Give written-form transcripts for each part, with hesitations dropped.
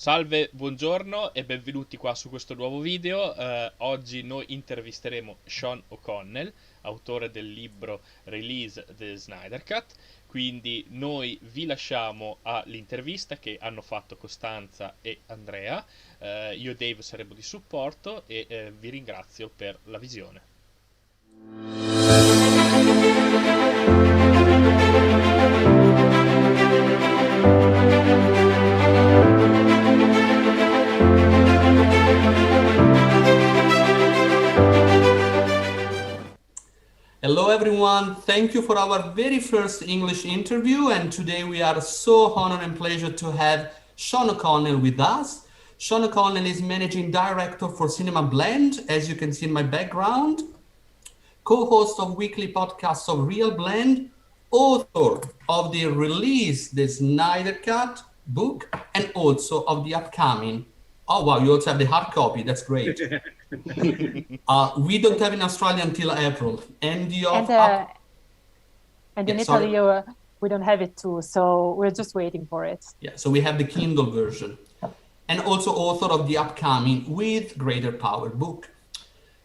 Salve, buongiorno e benvenuti qua su questo nuovo video. Oggi noi intervisteremo Sean O'Connell, autore del libro Release the Snyder Cut. Quindi noi vi lasciamo all'intervista che hanno fatto Costanza e Andrea. Io e Dave saremo di supporto e vi ringrazio per la visione. Hello everyone, thank you for our very first English interview, and today we are so honored and pleasure to have Sean O'Connell with us. Sean O'Connell is Managing Director for Cinema Blend, as you can see in my background, co-host of weekly podcasts of Real Blend, author of the Release the Snyder Cut book, and also of the upcoming, oh wow, you also have the hard copy, that's great. We don't have in Australia until April. And in Italy, we don't have it too, so we're just waiting for it. Yeah, so we have the Kindle version. And also author of the upcoming With Greater Power book.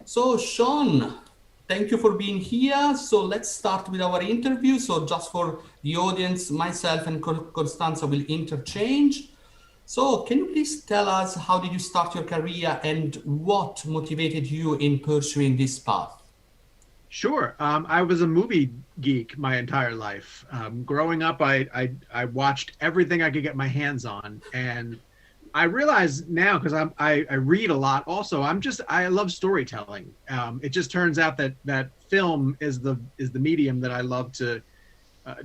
So Sean, thank you for being here. So let's start with our interview. So just for the audience, myself and Costanza will interchange. So can you please tell us how did you start your career and what motivated you in pursuing this path? Sure. I was a movie geek my entire life. Growing up, I watched everything I could get my hands on, and I realize now, because I read a lot also, I love storytelling. It just turns out that film is the medium that I love to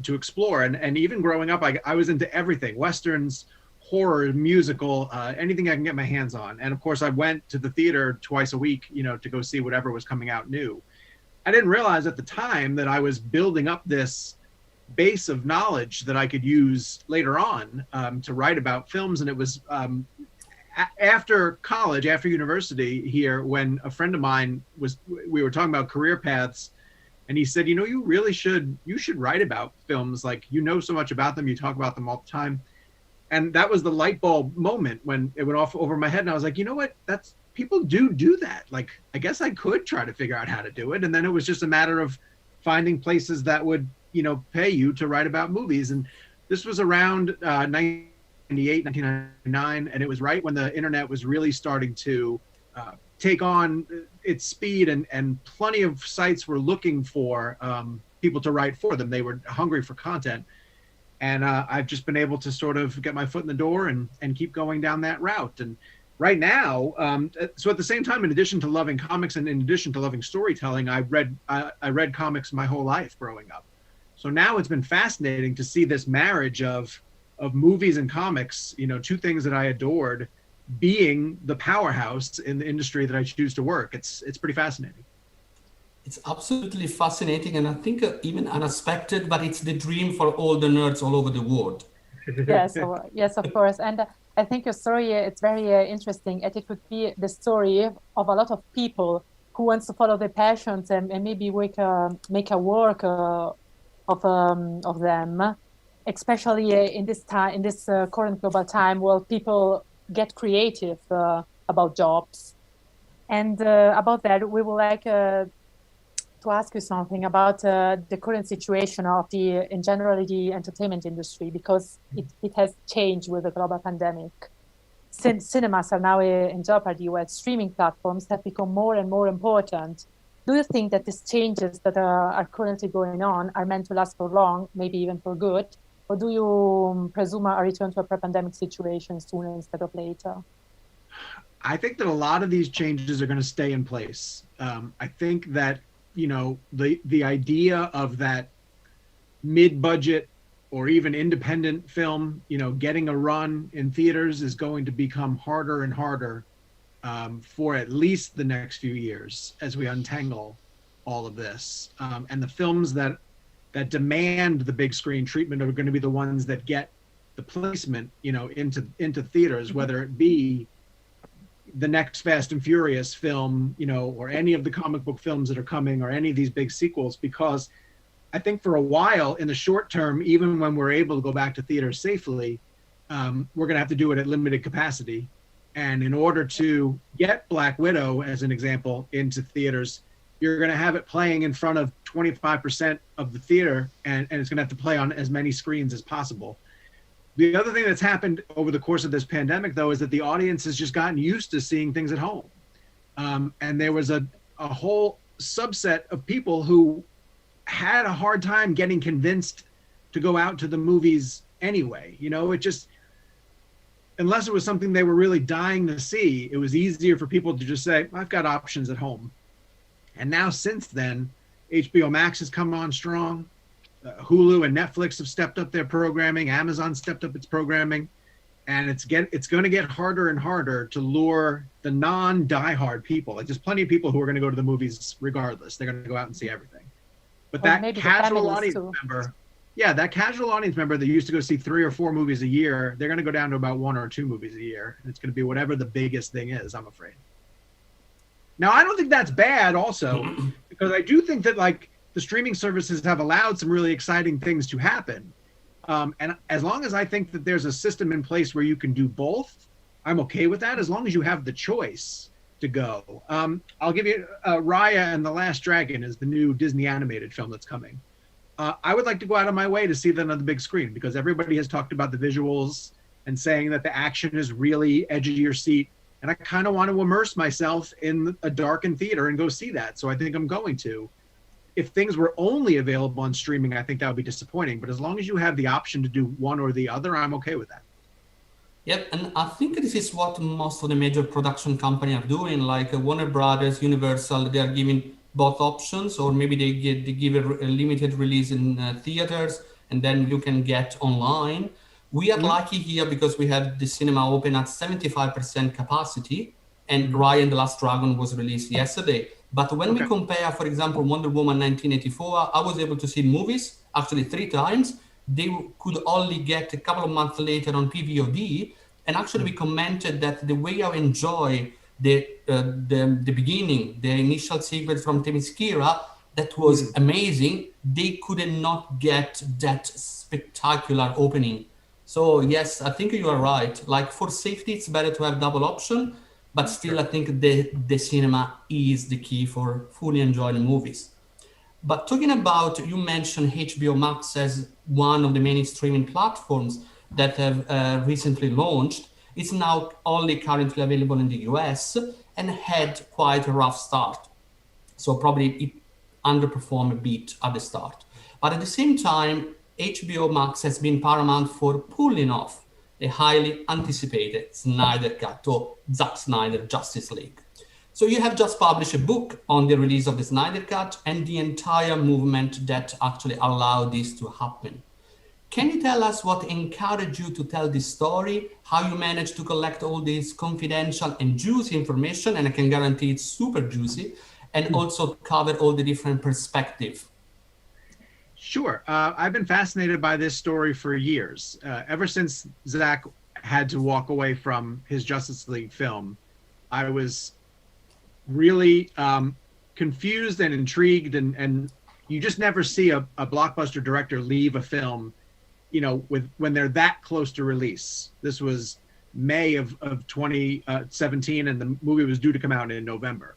explore. And even growing up, I was into everything: Westerns, horror, musical, anything I can get my hands on. And of course I went to the theater twice a week, to go see whatever was coming out new. I didn't realize at the time that I was building up this base of knowledge that I could use later on to write about films. And it was after college, after university here, when a friend of mine we were talking about career paths, and he said, you should write about films. Like, so much about them, you talk about them all the time. And that was the light bulb moment when it went off over my head. And I was like, you know what? People do that. Like, I guess I could try to figure out how to do it. And then it was just a matter of finding places that would, pay you to write about movies. And this was around 1998, 1999. And it was right when the internet was really starting to take on its speed, and plenty of sites were looking for people to write for them. They were hungry for content. And I've just been able to sort of get my foot in the door and keep going down that route. And right now, so at the same time, in addition to loving comics and in addition to loving storytelling, I read comics my whole life growing up. So now it's been fascinating to see this marriage of movies and comics, two things that I adored, being the powerhouse in the industry that I choose to work. It's pretty fascinating. It's absolutely fascinating, and I think even unexpected, but it's the dream for all the nerds all over the world. Yes, of course. And I think your story, it's very interesting, and it would be the story of a lot of people who wants to follow their passions and maybe make a work of them, especially in this time, in this current global time, where people get creative about jobs. And about that, we would like to ask you something about the current situation of in general, the entertainment industry, because it has changed with the global pandemic. Since cinemas are now in jeopardy, where streaming platforms have become more and more important. Do you think that these changes that are currently going on are meant to last for long, maybe even for good? Or do you presume a return to a pre-pandemic situation sooner instead of later? I think that a lot of these changes are going to stay in place. I think that the idea of that mid-budget or even independent film, getting a run in theaters is going to become harder and harder for at least the next few years as we untangle all of this. And the films that demand the big screen treatment are going to be the ones that get the placement, into theaters, whether it be the next Fast and Furious film, or any of the comic book films that are coming, or any of these big sequels, because I think for a while in the short term, even when we're able to go back to theaters safely, we're going to have to do it at limited capacity. And in order to get Black Widow, as an example, into theaters, you're going to have it playing in front of 25% of the theater, and it's going to have to play on as many screens as possible. The other thing that's happened over the course of this pandemic, though, is that the audience has just gotten used to seeing things at home. And there was a whole subset of people who had a hard time getting convinced to go out to the movies anyway. You know, it just, unless it was something they were really dying to see, it was easier for people to just say, I've got options at home. And now since then, HBO Max has come on strong. Hulu and Netflix have stepped up their programming. Amazon stepped up its programming. And it's going to get harder and harder to lure the non-diehard people. Like, there's plenty of people who are going to go to the movies regardless. They're going to go out and see everything. But that casual audience member, that casual audience member that used to go see 3 or 4 movies a year, they're going to go down to about 1 or 2 movies a year. And it's going to be whatever the biggest thing is, I'm afraid. Now, I don't think that's bad also, because I do think that, like, the streaming services have allowed some really exciting things to happen. And as long as I think that there's a system in place where you can do both, I'm okay with that, as long as you have the choice to go. I'll give you Raya and the Last Dragon is the new Disney animated film that's coming. I would like to go out of my way to see that on the big screen, because everybody has talked about the visuals and saying that the action is really edge of your seat. And I kind of want to immerse myself in a darkened theater and go see that. So I think I'm going to. If things were only available on streaming, I think that would be disappointing. But as long as you have the option to do one or the other, I'm okay with that. Yep, and I think this is what most of the major production companies are doing, like Warner Brothers, Universal. They are giving both options, or maybe they give a limited release in theaters, and then you can get online. We are lucky here because we have the cinema open at 75% capacity, and Raya and the Last Dragon was released yesterday. But when we compare, for example, Wonder Woman 1984, I was able to see movies, actually 3 times. They could only get a couple of months later on PVOD. And actually we commented that the way I enjoy the beginning, the initial sequence from Themyscira, that was amazing. They could not get that spectacular opening. So yes, I think you are right. Like, for safety, it's better to have double option. But still, I think the cinema is the key for fully enjoying movies. But talking about, you mentioned HBO Max as one of the many streaming platforms that have recently launched. It's now only currently available in the US and had quite a rough start. So probably it underperformed a bit at the start. But at the same time, HBO Max has been paramount for pulling off a highly anticipated Snyder Cut, or Zack Snyder Justice League. So you have just published a book on the release of the Snyder Cut and the entire movement that actually allowed this to happen. Can you tell us what encouraged you to tell this story, how you managed to collect all this confidential and juicy information, and I can guarantee it's super juicy, and also cover all the different perspectives? Sure. I've been fascinated by this story for years. Ever since Zack had to walk away from his Justice League film, I was really confused and intrigued, and you just never see a blockbuster director leave a film, you know, when they're that close to release. This was May of 2017, and the movie was due to come out in November.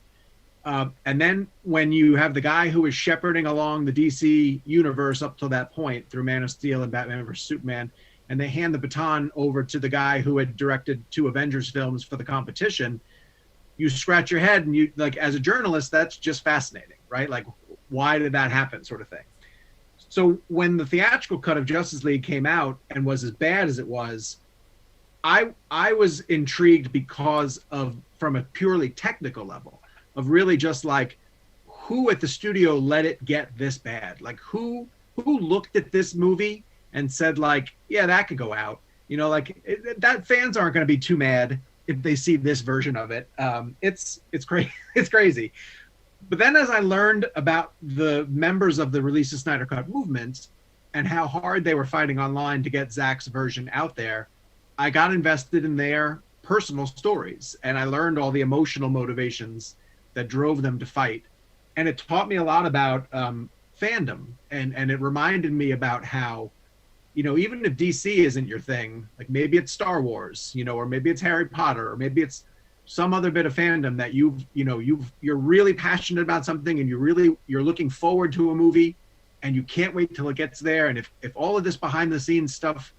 And then when you have the guy who was shepherding along the DC universe up to that point through Man of Steel and Batman vs. Superman, and they hand the baton over to the guy who had directed 2 Avengers films for the competition, you scratch your head and you, like, as a journalist, that's just fascinating, right? Like, why did that happen, sort of thing. So when the theatrical cut of Justice League came out and was as bad as it was, I was intrigued because of, from a purely technical level, of really just like, who at the studio let it get this bad? Like, who looked at this movie and said, like, yeah, that could go out. You know, like, that fans aren't going to be too mad if they see this version of it. It's crazy. It's crazy. But then as I learned about the members of the Release the Snyder Cut movement and how hard they were fighting online to get Zack's version out there, I got invested in their personal stories, and I learned all the emotional motivations that drove them to fight. And it taught me a lot about fandom, and it reminded me about how, you know, even if DC isn't your thing, like maybe it's Star Wars, you know, or maybe it's Harry Potter, or maybe it's some other bit of fandom that you're really passionate about something, and you're looking forward to a movie, and you can't wait till it gets there. And if all of this behind the scenes stuff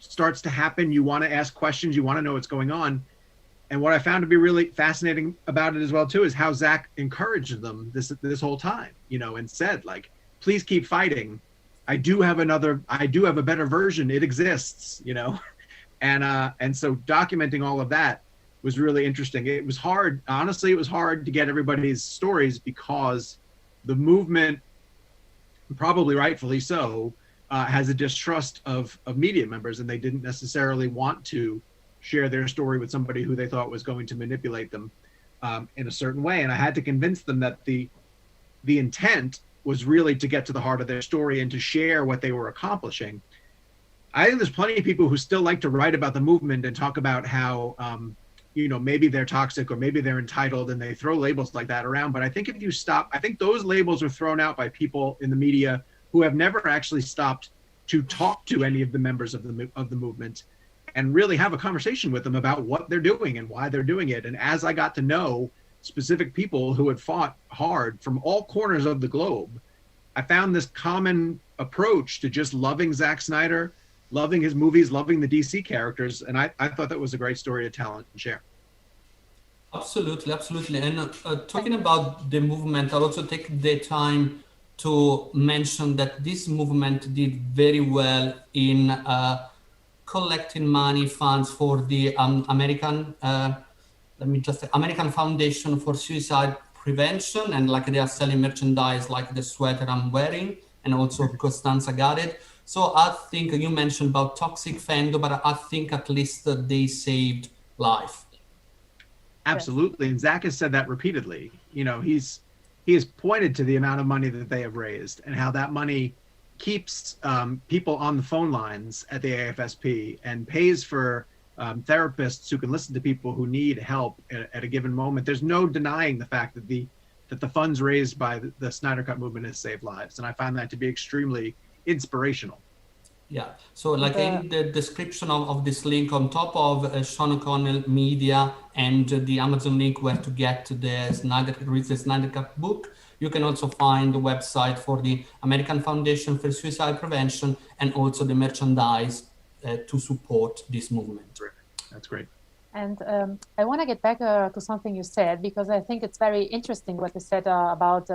starts to happen, you want to ask questions, you want to know what's going on. And what I found to be really fascinating about it as well too is how Zack encouraged them this whole time, you know, and said, like, please keep fighting. I do have a better version. It exists, you know. And so documenting all of that was really interesting. It was hard, honestly, it was hard to get everybody's stories because the movement, probably rightfully so, has a distrust of media members, and they didn't necessarily want to share their story with somebody who they thought was going to manipulate them in a certain way. And I had to convince them that the intent was really to get to the heart of their story and to share what they were accomplishing. I think there's plenty of people who still like to write about the movement and talk about how, you know, maybe they're toxic or maybe they're entitled, and they throw labels like that around. But I think if you stop, I think those labels are thrown out by people in the media who have never actually stopped to talk to any of the members of the movement and really have a conversation with them about what they're doing and why they're doing it. And as I got to know specific people who had fought hard from all corners of the globe, I found this common approach to just loving Zack Snyder, loving his movies, loving the DC characters. And I thought that was a great story to tell and share. Absolutely, absolutely. And talking about the movement, I'll also take the time to mention that this movement did very well in collecting money, funds for the American Foundation for Suicide Prevention, and like they are selling merchandise like the sweater I'm wearing, and also Costanza got it. So I think you mentioned about toxic fandom, but I think at least they saved life. Absolutely, and Zack has said that repeatedly. You know, he has pointed to the amount of money that they have raised and how that money keeps people on the phone lines at the AFSP and pays for therapists who can listen to people who need help at a given moment. There's no denying the fact that the funds raised by the Snyder Cut movement has saved lives, and I find that to be extremely inspirational. Yeah, so like in the description of this link, on top of Sean O'Connell Media and the Amazon link where to get the Release the Snyder Cut book, you can also find the website for the American Foundation for Suicide Prevention and also the merchandise to support this movement. That's great. And I want to get back to something you said, because I think it's very interesting what you said about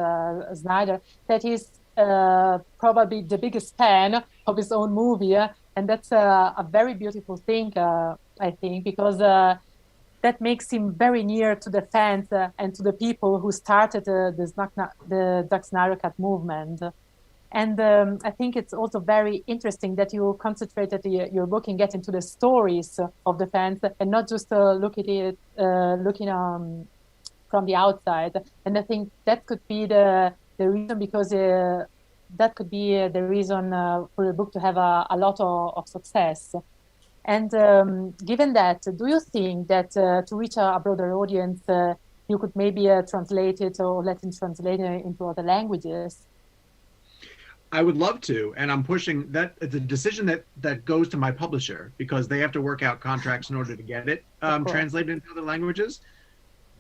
Snyder, that he's probably the biggest fan of his own movie, and that's a very beautiful thing, I think, because that makes him very near to the fans and to the people who started the Zack Snyder Cut movement. And I think it's also very interesting that you concentrated your book and get into the stories of the fans and not just look at it looking from the outside. And I think that could be the reason, because that could be the reason for the book to have a lot of success. And given that, do you think that to reach a broader audience, you could maybe translate it or let him translate it into other languages? I would love to, and I'm pushing that. It's a decision that goes to my publisher, because they have to work out contracts in order to get it translated into other languages.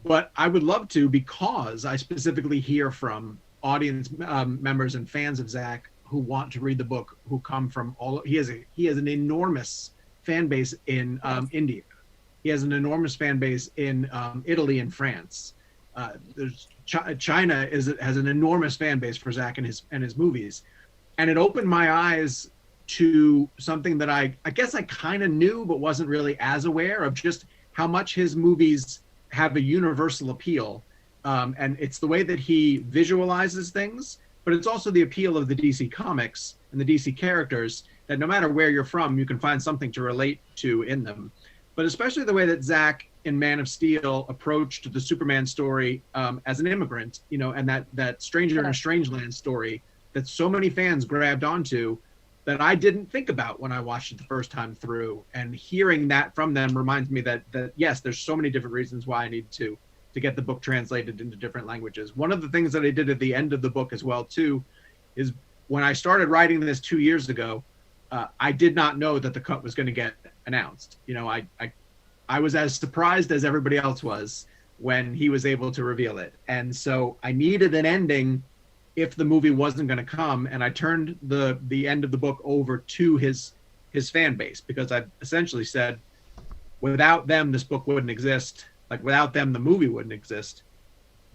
But I would love to, because I specifically hear from audience members and fans of Zack who want to read the book, who come from all. He has an enormous fan base in India. He has an enormous fan base in Italy and France. China has an enormous fan base for Zack and his movies. And it opened my eyes to something that I guess I kind of knew, but wasn't really as aware of, just how much his movies have a universal appeal. And it's the way that he visualizes things, but it's also the appeal of the DC comics and the DC characters, that no matter where you're from, you can find something to relate to in them. But especially the way that Zack in Man of Steel approached the Superman story as an immigrant, you know, and that Stranger in a Strange Land story that so many fans grabbed onto, that I didn't think about when I watched it the first time through. And hearing that from them reminds me that yes, there's so many different reasons why I need to get the book translated into different languages. One of the things that I did at the end of the book as well too, is when I started writing this 2 years ago, I did not know that the cut was going to get announced. I was as surprised as everybody else was when he was able to reveal it. And so I needed an ending if the movie wasn't going to come. And I turned the end of the book over to his fan base, because I essentially said, without them, this book wouldn't exist. Like, without them, the movie wouldn't exist.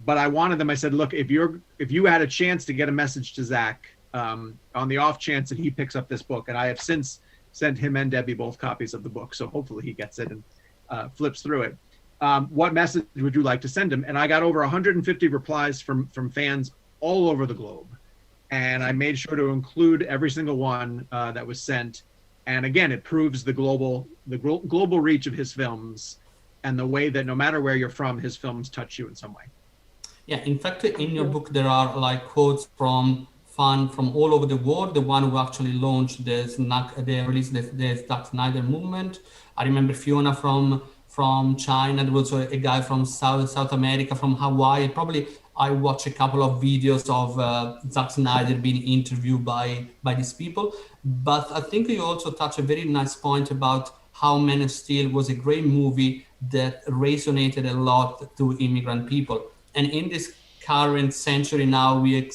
But I wanted them, I said, look, if you had a chance to get a message to Zack, on the off chance that he picks up this book, and I have since sent him and Debbie both copies of the book, so hopefully he gets it and flips through it. What message would you like to send him? And I got over 150 replies from fans all over the globe. And I made sure to include every single one that was sent. And again, it proves the global reach of his films, and the way that no matter where you're from, his films touch you in some way. Yeah, in fact, in your book, there are like quotes from fans from all over the world. The one who actually launched the Zack Snyder movement. I remember Fiona from China. There was a guy from South America, from Hawaii. Probably I watched a couple of videos of Zack Snyder being interviewed by these people. But I think you also touched a very nice point about how Man of Steel was a great movie that resonated a lot to immigrant people. And in this current century now, we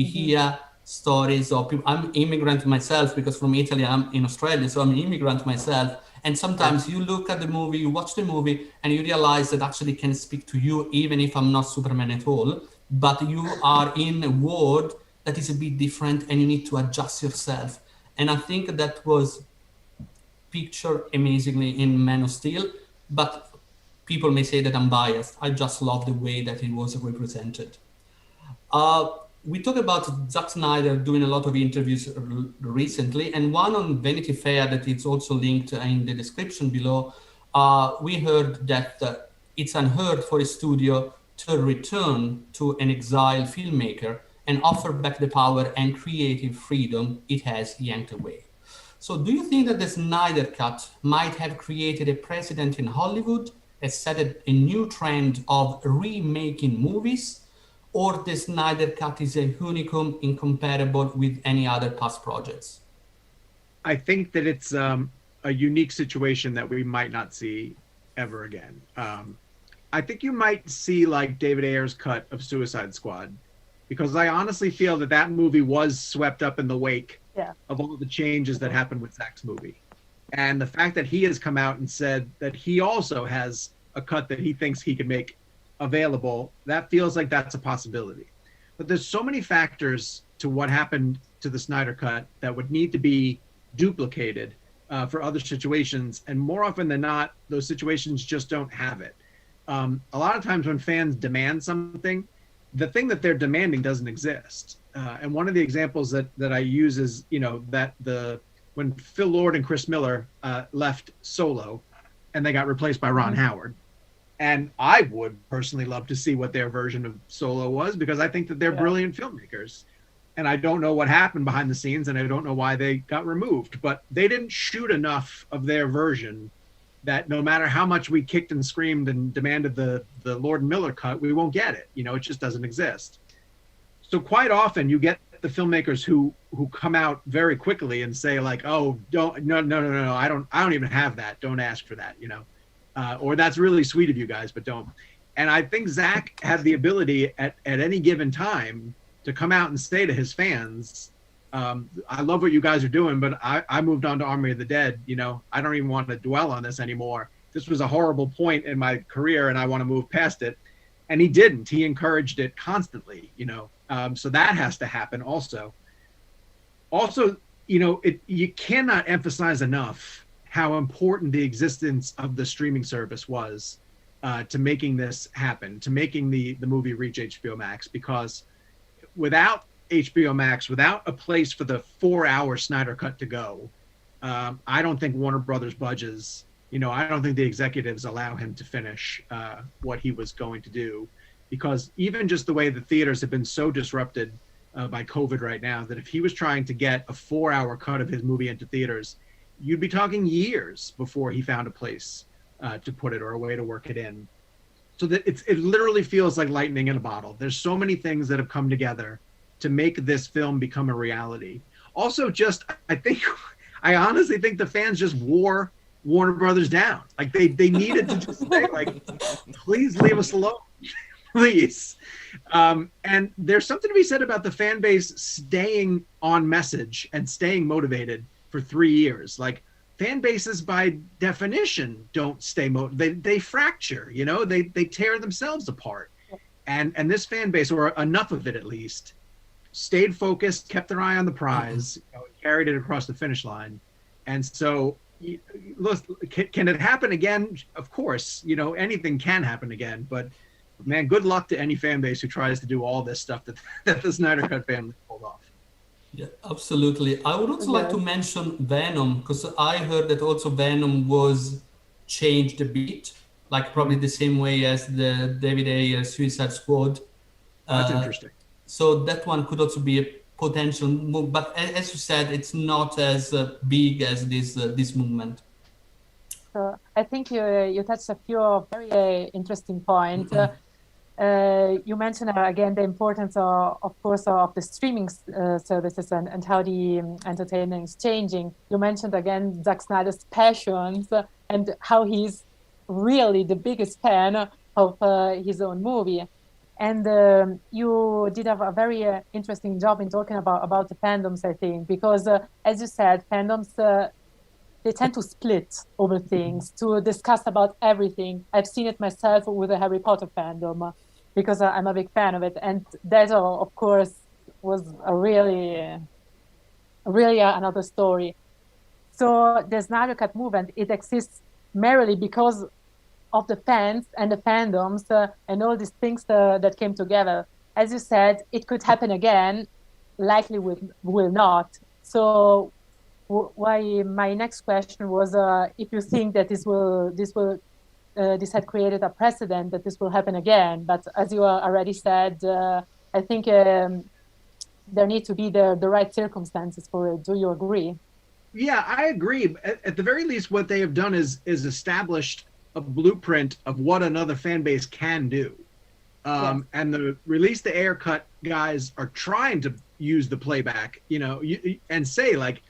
hear stories of people. I'm immigrant myself, because from Italy, I'm in Australia, so I'm an immigrant myself. And sometimes you look at the movie, you watch the movie, and you realize that actually can speak to you, even if I'm not Superman at all. But you are in a world that is a bit different, and you need to adjust yourself. And I think that was pictured amazingly in Man of Steel. But people may say that I'm biased. I just love the way that it was represented. We talked about Zack Snyder doing a lot of interviews recently, and one on Vanity Fair that is also linked in the description below. We heard that it's unheard for a studio to return to an exiled filmmaker and offer back the power and creative freedom it has yanked away. So do you think that the Snyder Cut might have created a precedent in Hollywood and set a new trend of remaking movies? Or the Snyder Cut is a unicum, incomparable with any other past projects? I think that it's a unique situation that we might not see ever again. I think you might see like David Ayer's cut of Suicide Squad, because I honestly feel that movie was swept up in the wake of all the changes that happened with Zack's movie. And the fact that he has come out and said that he also has a cut that he thinks he could make available, that feels like that's a possibility. But there's so many factors to what happened to the Snyder Cut that would need to be duplicated for other situations, and more often than not, those situations just don't have it. A lot of times when fans demand something, the thing that they're demanding doesn't exist. And one of the examples that I use is, when Phil Lord and Chris Miller left Solo, and they got replaced by Ron Howard. And I would personally love to see what their version of Solo was, because I think that they're brilliant filmmakers. And I don't know what happened behind the scenes, and I don't know why they got removed. But they didn't shoot enough of their version that no matter how much we kicked and screamed and demanded the Lord and Miller cut, we won't get it. It just doesn't exist. So quite often you get the filmmakers who come out very quickly and say like, oh, no, I don't even have that. Don't ask for that, or that's really sweet of you guys, but don't. And I think Zack had the ability at any given time to come out and say to his fans, I love what you guys are doing, but I moved on to Army of the Dead. I don't even want to dwell on this anymore. This was a horrible point in my career and I want to move past it. And he didn't. He encouraged it constantly, so that has to happen also. Also, you cannot emphasize enough how important the existence of the streaming service was to making this happen, to making the movie reach HBO Max, because without HBO Max, without a place for the 4-hour Snyder Cut to go, I don't think Warner Brothers budges. I don't think the executives allow him to finish what he was going to do, because even just the way the theaters have been so disrupted by COVID right now, that if he was trying to get a 4-hour cut of his movie into theaters, you'd be talking years before he found a place to put it or a way to work it in. So that it literally feels like lightning in a bottle. There's so many things that have come together to make this film become a reality. also just I honestly think the fans just wore Warner Brothers down. Like they needed to just say like, please leave us alone, please. And there's something to be said about the fan base staying on message and staying motivated for 3 years. Like fan bases by definition don't stay they fracture, you know, they tear themselves apart. And this fan base, or enough of it at least, stayed focused, kept their eye on the prize, you know, carried it across the finish line. And so, look, can it happen again? Of course, you know, anything can happen again. But man, good luck to any fan base who tries to do all this stuff that the Snyder Cut family pulled off. Yeah, absolutely. I would also like to mention Venom, because I heard that also Venom was changed a bit, like probably the same way as the Davide Suicide Squad. That's interesting. So that one could also be a potential move, but as you said, it's not as big as this movement. So I think you touched a few very interesting points. You mentioned again the importance of course of the streaming services and how the entertainment is changing. You mentioned again Zack Snyder's passions and how he's really the biggest fan of his own movie. And you did have a very interesting job in talking about the fandoms, I think, because as you said, fandoms, they tend to split over things, to discuss about everything. I've seen it myself with the Harry Potter fandom, because I'm a big fan of it. And that, of course, was really another story. So the Snyder Cut movement, it exists merely because of the fans and the fandoms and all these things that came together. As you said, it could happen again, likely will not. So why my next question was if you think that this had created a precedent that this will happen again. But as you already said, I think there need to be the right circumstances for it. Do you agree? Yeah, I agree. At the very least, what they have done is established a blueprint of what another fan base can do. Yes. And the Release the Air Cut guys are trying to use the playback, you know, and say like,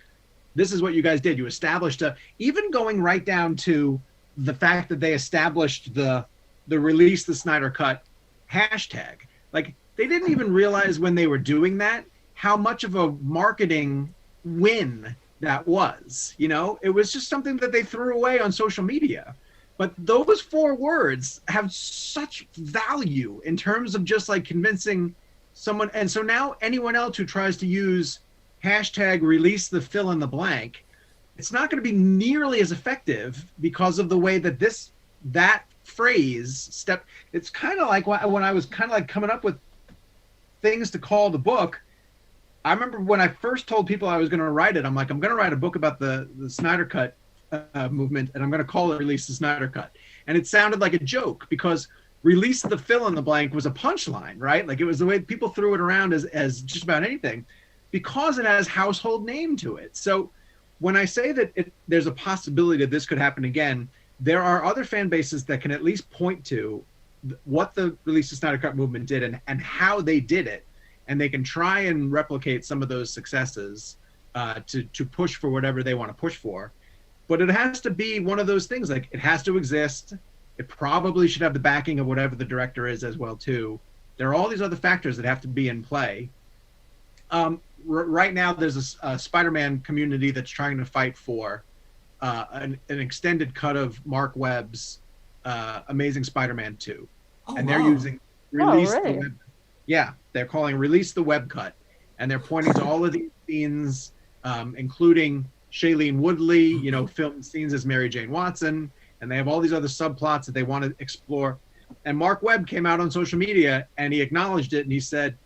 this is what you guys did. You established even going right down to the fact that they established the Release the Snyder Cut hashtag. Like they didn't even realize when they were doing that, how much of a marketing win that was, you know, it was just something that they threw away on social media. But those 4 words have such value in terms of just like convincing someone. And so now anyone else who tries to use hashtag release the fill in the blank, it's not going to be nearly as effective because of the way that that phrase it's kind of like when I was kind of like coming up with things to call the book. I remember when I first told people I was going to write it, I'm like, I'm going to write a book about the Snyder Cut movement, and I'm going to call it Release the Snyder Cut. And it sounded like a joke because release the fill in the blank was a punchline, right? Like it was the way people threw it around as just about anything because it has household name to it. So when I say that there's a possibility that this could happen again, there are other fan bases that can at least point to what the Release the Snyder Cut movement did and how they did it. And they can try and replicate some of those successes to push for whatever they want to push for. But it has to be one of those things, like it has to exist. It probably should have the backing of whatever the director is as well, too. There are all these other factors that have to be in play. Right now, there's a Spider-Man community that's trying to fight for an extended cut of Mark Webb's Amazing Spider-Man 2. Oh, and they're using Release the Web. Yeah, they're calling Release the Web Cut. And they're pointing to all of these scenes, including Shailene Woodley, you know, filmed scenes as Mary Jane Watson, and they have all these other subplots that they want to explore. And Mark Webb came out on social media and he acknowledged it and he said,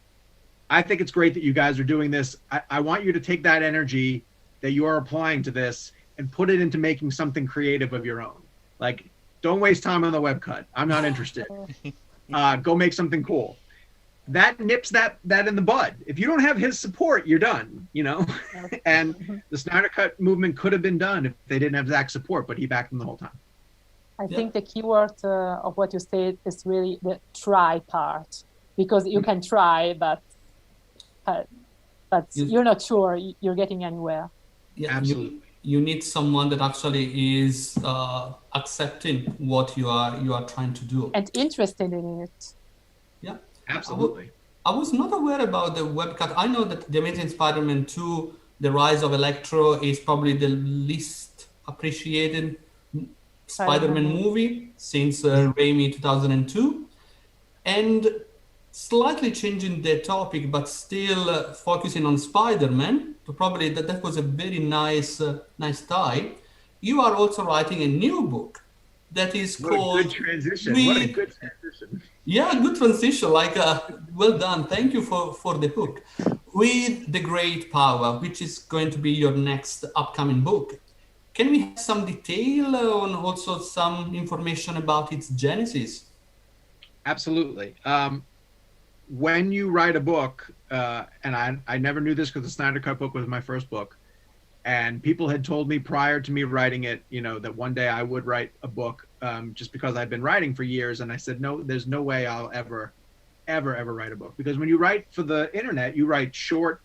I think it's great that you guys are doing this. I want you to take that energy that you are applying to this and put it into making something creative of your own. Like, don't waste time on the web cut. I'm not interested. Go make something cool. That nips that in the bud. If you don't have his support, you're done, you know? And the Snyder Cut movement could have been done if they didn't have Zack's support, but he backed them the whole time. I think the keyword of what you said is really the try part, because you can try, but but you're not sure you're getting anywhere. Yeah, Absolutely. You need someone that actually is accepting what you are trying to do and interested in it. Yeah, Absolutely. I was not aware about the webcut. I know that The Amazing Spider-Man 2, The Rise of Electro, is probably the least appreciated Spider-Man movie since Raimi 2002. And slightly changing the topic, but still focusing on Spider-Man, so probably that was a very nice tie. You are also writing a new book that is What a called good transition. What a good transition. Yeah, good transition. Like, well done. Thank you for the book. With the Great Power, which is going to be your next upcoming book. Can we have some detail on also some information about its genesis? Absolutely. When you write a book, and I never knew this because the Snyder Cut book was my first book, and people had told me prior to me writing it, that one day I would write a book, just because I'd been writing for years. And I said, no, there's no way I'll ever write a book. Because when you write for the internet, you write short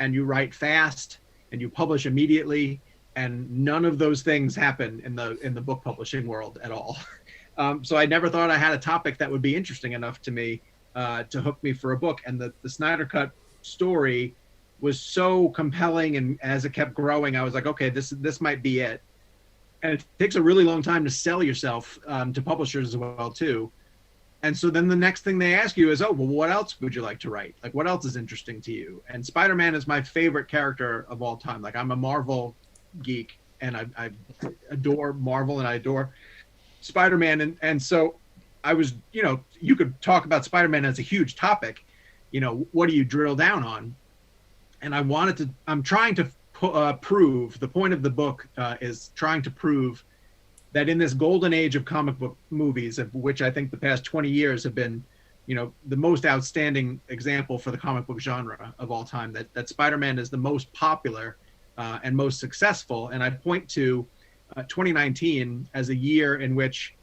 and you write fast and you publish immediately. And none of those things happen in the book publishing world at all. So I never thought I had a topic that would be interesting enough to me to hook me for a book. And the Snyder Cut story was so compelling, and as it kept growing, I was like, okay, this might be it. And it takes a really long time to sell yourself to publishers as well too. And so then the next thing they ask you is, oh, well, what else would you like to write? Like, what else is interesting to you? And Spider-Man is my favorite character of all time. Like, I'm a Marvel geek, and I adore Marvel, and I adore Spider-Man. And so I was, you could talk about Spider-Man as a huge topic. What do you drill down on? And I'm trying to prove, the point of the book is trying to prove that in this golden age of comic book movies, of which I think the past 20 years have been, the most outstanding example for the comic book genre of all time, that Spider-Man is the most popular and most successful. And I point to 2019 as a year in which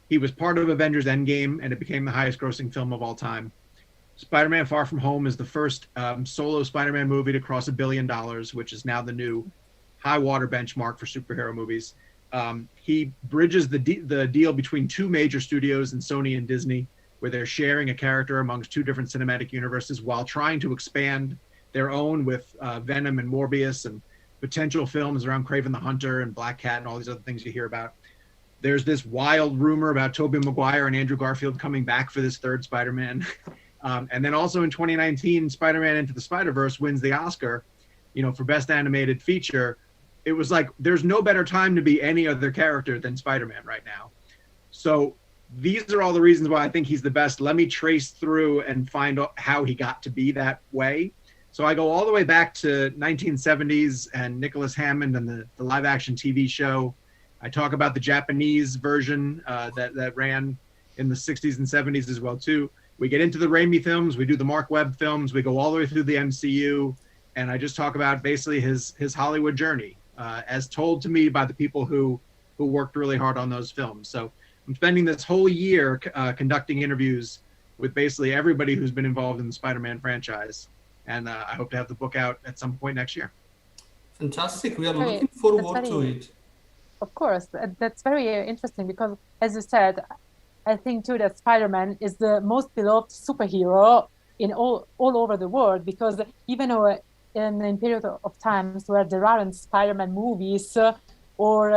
he was part of Avengers Endgame, and it became the highest grossing film of all time. Spider-Man Far From Home is the first solo Spider-Man movie to cross $1 billion, which is now the new high water benchmark for superhero movies. He bridges the deal between two major studios in Sony and Disney, where they're sharing a character amongst two different cinematic universes while trying to expand their own with Venom and Morbius and potential films around Kraven the Hunter and Black Cat and all these other things you hear about. There's this wild rumor about Tobey Maguire and Andrew Garfield coming back for this third Spider-Man. And then also in 2019, Spider-Man Into the Spider-Verse wins the Oscar, for Best Animated Feature. It was like, there's no better time to be any other character than Spider-Man right now. So these are all the reasons why I think he's the best. Let me trace through and find out how he got to be that way. So I go all the way back to 1970s and Nicholas Hammond and the live action TV show. I talk about the Japanese version that ran in the 60s and 70s as well too. We get into the Raimi films, we do the Mark Webb films, we go all the way through the MCU, and I just talk about basically his Hollywood journey, as told to me by the people who worked really hard on those films. So I'm spending this whole year conducting interviews with basically everybody who's been involved in the Spider-Man franchise, and I hope to have the book out at some point next year. Fantastic. We are looking forward to it. Of course, that's very interesting because, as you said, I think too that Spider-Man is the most beloved superhero in all over the world, because even in a period of times where there aren't Spider-Man movies or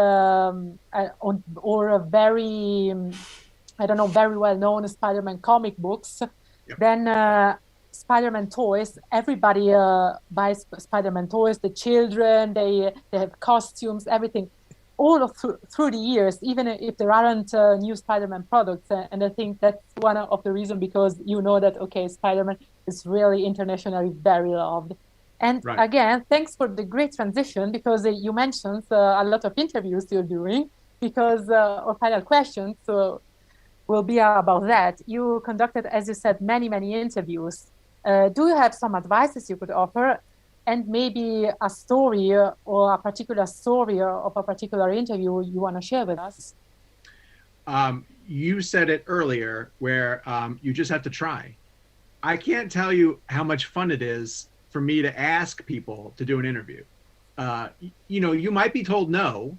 very, very well known Spider-Man comic books, Yep. then Spider-Man toys, everybody buys Spider-Man toys, the children, they have costumes, everything. All through the years, even if there aren't new Spider-Man products. And I think that's one of the reasons, because that, okay, Spider-Man is really internationally very loved. And again, thanks for the great transition, because you mentioned a lot of interviews you're doing, because our final questions will be about that. You conducted, as you said, many interviews. Do you have some advices you could offer? And maybe a story or a particular story of a particular interview you want to share with us? You said it earlier, where you just have to try. I can't tell you how much fun it is for me to ask people to do an interview. You know, you might be told no,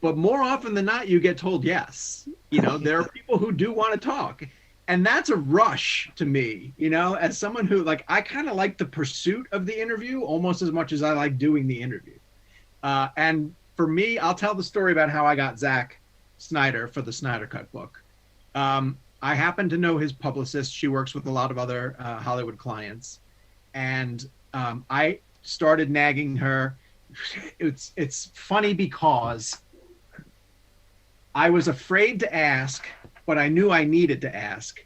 but more often than not, you get told yes. You know, there are people who do want to talk. And that's a rush to me, you know, as someone who, like, I kind of like the pursuit of the interview almost as much as I like doing the interview. And for me, I'll tell the story about how I got Zack Snyder for the Snyder Cut book. I happen to know his publicist. She works with a lot of other Hollywood clients. And I started nagging her. It's funny because I was afraid to ask, but I knew I needed to ask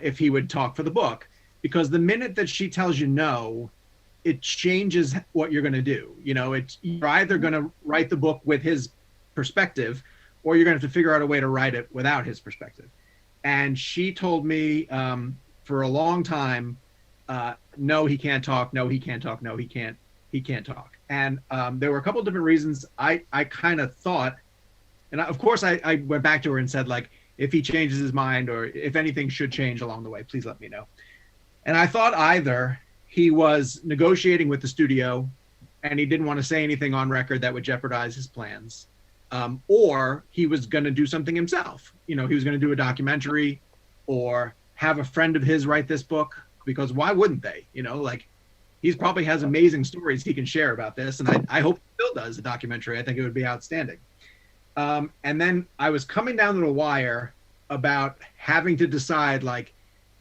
if he would talk for the book, because the minute that she tells you no, it changes what you're going to do. You know, you're either going to write the book with his perspective, or you're going to have to figure out a way to write it without his perspective. And she told me for a long time, no, he can't talk. No, he can't talk. No, he can't talk. And there were a couple of different reasons. I kind of thought, and of course I went back to her and said, like, if he changes his mind or if anything should change along the way, please let me know. And I thought either he was negotiating with the studio and he didn't want to say anything on record that would jeopardize his plans, or he was going to do something himself. You know, he was going to do a documentary or have a friend of his write this book, because why wouldn't they? You know, like, he probably has amazing stories he can share about this. And I hope he still does a documentary. I think it would be outstanding. And then I was coming down to the wire about having to decide, like,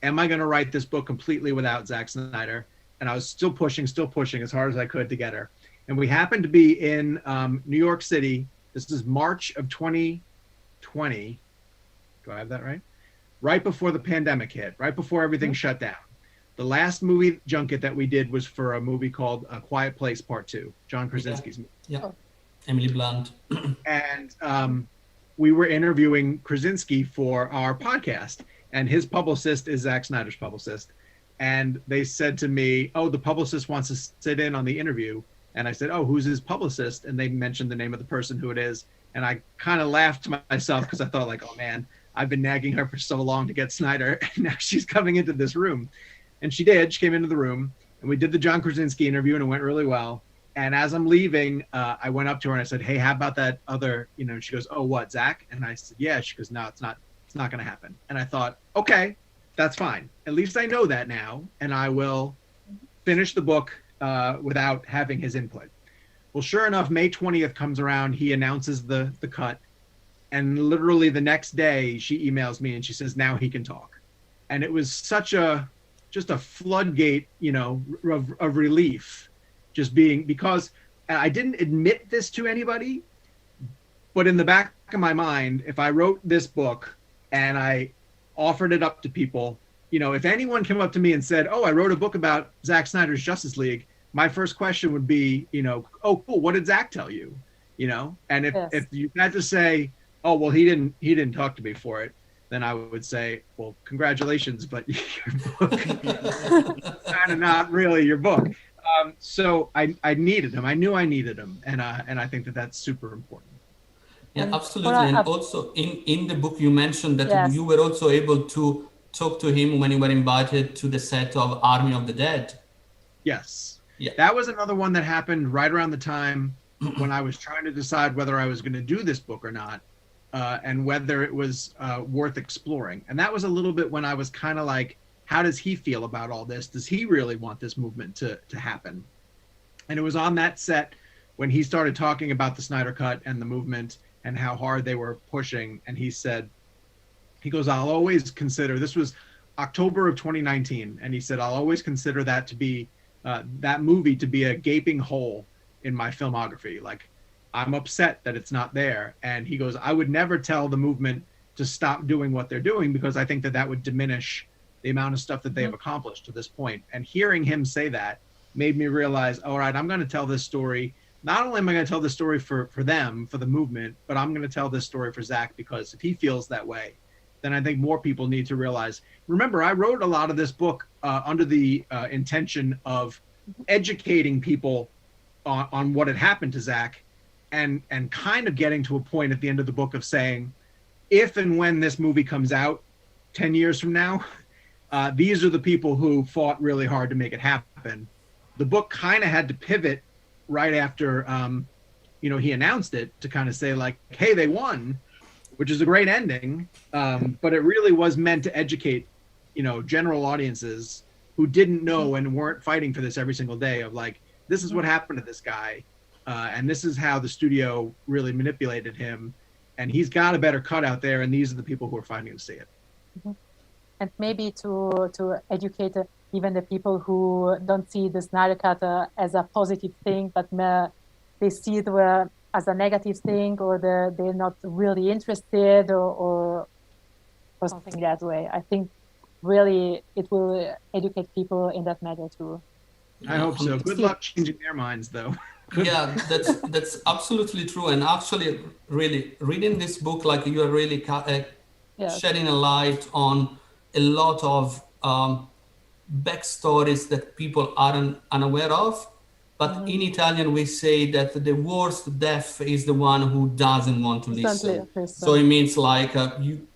am I going to write this book completely without Zack Snyder? And I was still pushing as hard as I could to get her. And we happened to be in New York City. This is March of 2020. Do I have that right? Right before the pandemic hit, right before everything shut down. The last movie junket that we did was for a movie called A Quiet Place Part 2, John Krasinski's movie. Yeah. Emily Blunt. And we were interviewing Krasinski for our podcast, and his publicist is Zack Snyder's publicist. And they said to me, oh, the publicist wants to sit in on the interview. And I said, oh, who's his publicist? And they mentioned the name of the person who it is. And I kind of laughed to myself because I thought, like, oh man, I've been nagging her for so long to get Snyder, and now she's coming into this room. And she did. She came into the room, and we did the John Krasinski interview, and it went really well. And as I'm leaving, I went up to her and I said, hey, how about that other, you know, she goes, oh, what, Zack? And I said, yeah. She goes, no, it's not going to happen. And I thought, okay, that's fine. At least I know that now, and I will finish the book without having his input. Well, sure enough, May 20th comes around. He announces the cut. And literally the next day, she emails me and she says, now he can talk. And it was just a floodgate, you know, of relief. Just being, because I didn't admit this to anybody, but in the back of my mind, if I wrote this book and I offered it up to people, you know, if anyone came up to me and said, oh, I wrote a book about Zack Snyder's Justice League, my first question would be, you know, oh, cool, what did Zack tell you? You know, and if you had to say, oh, well, he didn't talk to me for it, then I would say, well, congratulations, but your book kind of not really your book. So I needed him. I knew I needed him, and I think that that's super important. Yeah, absolutely. And also in the book you mentioned that you were also able to talk to him when you were invited to the set of Army of the Dead. Yes. Yeah. That was another one that happened right around the time when I was trying to decide whether I was going to do this book or not, and whether it was worth exploring. And that was a little bit when I was kind of like, how does he feel about all this? Does he really want this movement to happen? And it was on that set when he started talking about the Snyder Cut and the movement and how hard they were pushing. And he said, he goes, I'll always consider, this was October of 2019. And he said, I'll always consider that to be, that movie to be a gaping hole in my filmography. Like, I'm upset that it's not there. And he goes, I would never tell the movement to stop doing what they're doing, because I think that that would diminish the amount of stuff that they have accomplished to this point. And hearing him say that made me realize, all right, I'm going to tell this story. Not only am I going to tell this story for them, for the movement, but I'm going to tell this story for Zack, because if he feels that way, then I think more people need to realize. Remember, I wrote a lot of this book under the intention of educating people on what had happened to Zack, and kind of getting to a point at the end of the book of saying, if and when this movie comes out 10 years from now, these are the people who fought really hard to make it happen. The book kind of had to pivot right after, he announced it, to kind of say like, hey, they won, which is a great ending. But it really was meant to educate, general audiences who didn't know and weren't fighting for this every single day, of like, this is what happened to this guy. And this is how the studio really manipulated him. And he's got a better cut out there. And these are the people who are fighting to see it. And maybe to educate even the people who don't see the Snyder Cut as a positive thing, but they see it as a negative thing, or they're not really interested, or something that way. I think really it will educate people in that matter too. I hope so. Good luck changing their minds, though. Yeah, that's absolutely true. And actually, really, reading this book, like, you are really shedding a light on a lot of backstories that people aren't unaware of. But in Italian, we say that the worst deaf is the one who doesn't want to listen. So it means like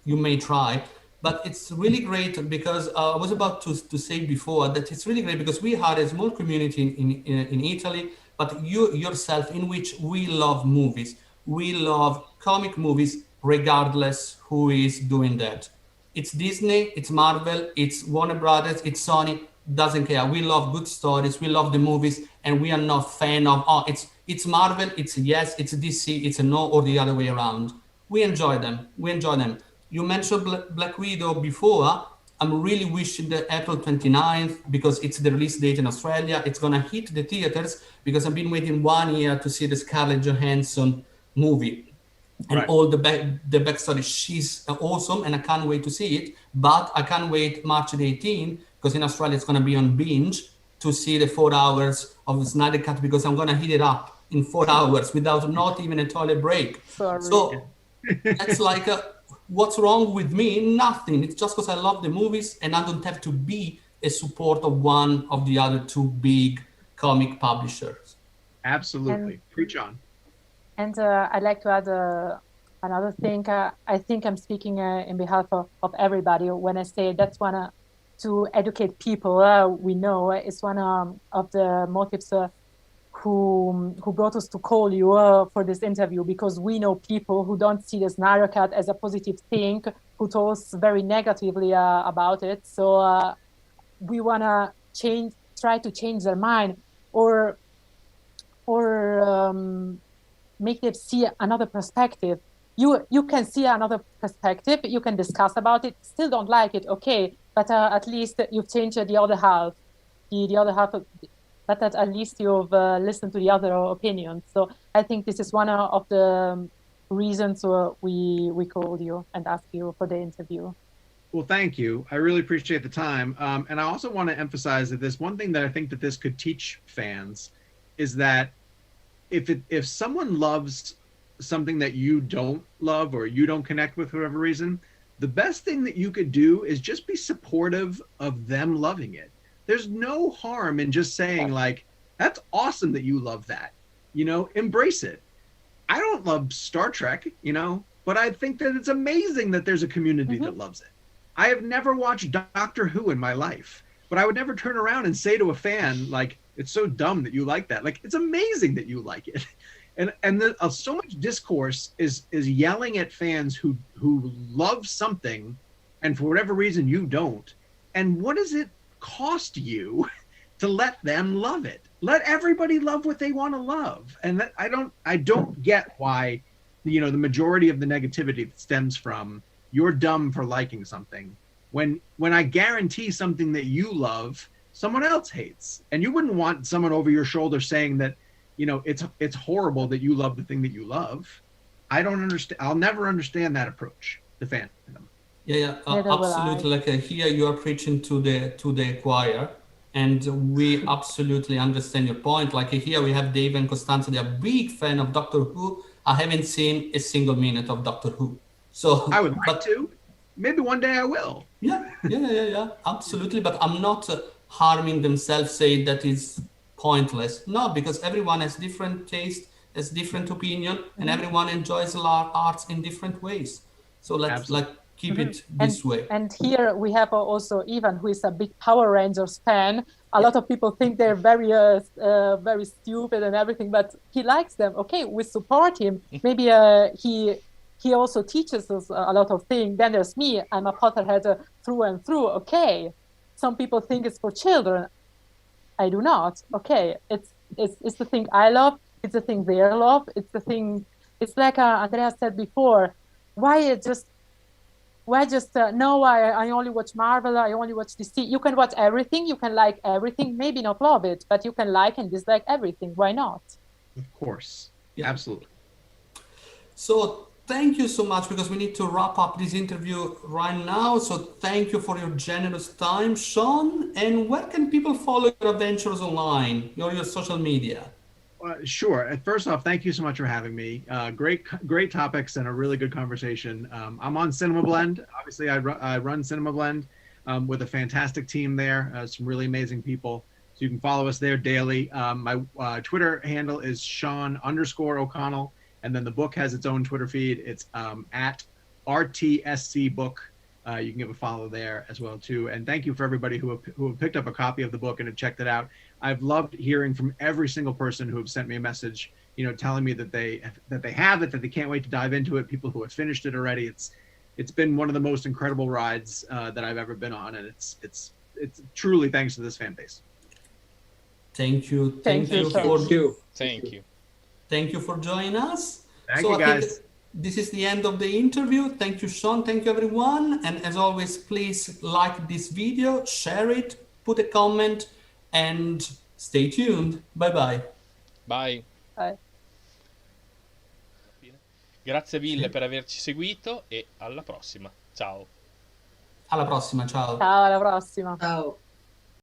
you may try, but it's really great because I was about to say before that it's really great because we had a small community in Italy, but you yourself, in which we love movies. We love comic movies regardless who is doing that. It's Disney, it's Marvel, it's Warner Brothers, it's Sony, doesn't care. We love good stories, we love the movies, and we are not fan of, it's Marvel, it's a yes, it's a DC, it's a no, or the other way around. We enjoy them. You mentioned Black Widow before. I'm really wishing that April 29th, because it's the release date in Australia, it's gonna hit the theaters, because I've been waiting 1 year to see the Scarlett Johansson movie. And all the backstory, she's awesome, and I can't wait to see it. But I can't wait March the 18th, because in Australia it's going to be on binge, to see the 4 hours of the Snyder Cut, because I'm going to hit it up in 4 hours without not even a toilet break. Sorry. So that's like, what's wrong with me? Nothing. It's just because I love the movies, and I don't have to be a support of one of the other two big comic publishers. Absolutely. Preach on. And I'd like to add another thing. I think I'm speaking in behalf of everybody when I say that's one to educate people. We know it's one of the motives who brought us to call you for this interview, because we know people who don't see the Snyder Cut as a positive thing, who told us very negatively about it. So we want to try to change their mind, or make them see another perspective. You can see another perspective, you can discuss about it, still don't like it, okay, but at least you've changed the other half, but at least you've listened to the other opinions. So I think this is one of the reasons we called you and asked you for the interview. Well, thank you. I really appreciate the time. And I also want to emphasize that this one thing that I think that this could teach fans is that if someone loves something that you don't love, or you don't connect with for whatever reason, the best thing that you could do is just be supportive of them loving it. There's no harm in just saying like, that's awesome that you love that, embrace it. I don't love Star Trek, but I think that it's amazing that there's a community that loves it. I have never watched Doctor Who in my life, but I would never turn around and say to a fan, like, it's so dumb that you like that. Like, it's amazing that you like it. And so much discourse is yelling at fans who love something, and for whatever reason you don't. And what does it cost you to let them love it? Let everybody love what they want to love. And that, I don't get why, the majority of the negativity stems from you're dumb for liking something, when I guarantee something that you love, someone else hates. And you wouldn't want someone over your shoulder saying that, it's horrible that you love the thing that you love. I don't understand. I'll never understand that approach to fandom. Yeah, absolutely. Like here you are preaching to the choir, and we absolutely understand your point. Like here we have Dave and Costanza. They are big fan of Doctor Who. I haven't seen a single minute of Doctor Who. So I would like to. Maybe one day I will. Yeah, absolutely. But I'm not harming themselves, say that is pointless. No, because everyone has different taste, has different opinion, and everyone enjoys arts in different ways. So let's keep it this way. And here we have also Ivan, who is a big Power Rangers fan. A lot of people think they're very stupid and everything, but he likes them. Okay, we support him. Maybe he also teaches us a lot of things. Then there's me. I'm a Potterhead through and through. Okay, some people think it's for children. I do not. Okay, it's the thing I love. It's the thing they love. It's the thing. It's like Andrea said before. Why just no, I only watch Marvel, I only watch DC. You can watch everything, you can like everything, maybe not love it, but you can like and dislike everything. Why not? Of course. Yeah. Absolutely. So thank you so much, because we need to wrap up this interview right now. So thank you for your generous time, Sean. And where can people follow your adventures online, your social media? Sure. First off, thank you so much for having me. Great topics and a really good conversation. I'm on Cinema Blend. Obviously, I run Cinema Blend with a fantastic team there, some really amazing people. So you can follow us there daily. My Twitter handle is Sean_O'Connell. And then the book has its own Twitter feed. It's at RTSC Book. You can give a follow there as well too. And thank you for everybody who have picked up a copy of the book and have checked it out. I've loved hearing from every single person who have sent me a message, telling me that they have it, that they can't wait to dive into it. People who have finished it already. It's been one of the most incredible rides that I've ever been on, and it's truly thanks to this fan base. Thank you. Thank you. Thank you. Thank you for joining us. Thank you, guys. This is the end of the interview. Thank you, Sean. Thank you, everyone. And as always, please like this video, share it, put a comment, and stay tuned. Bye-bye. Bye. Bye. Grazie mille per averci seguito e alla prossima. Ciao. Alla prossima, ciao. Ciao, alla prossima. Ciao.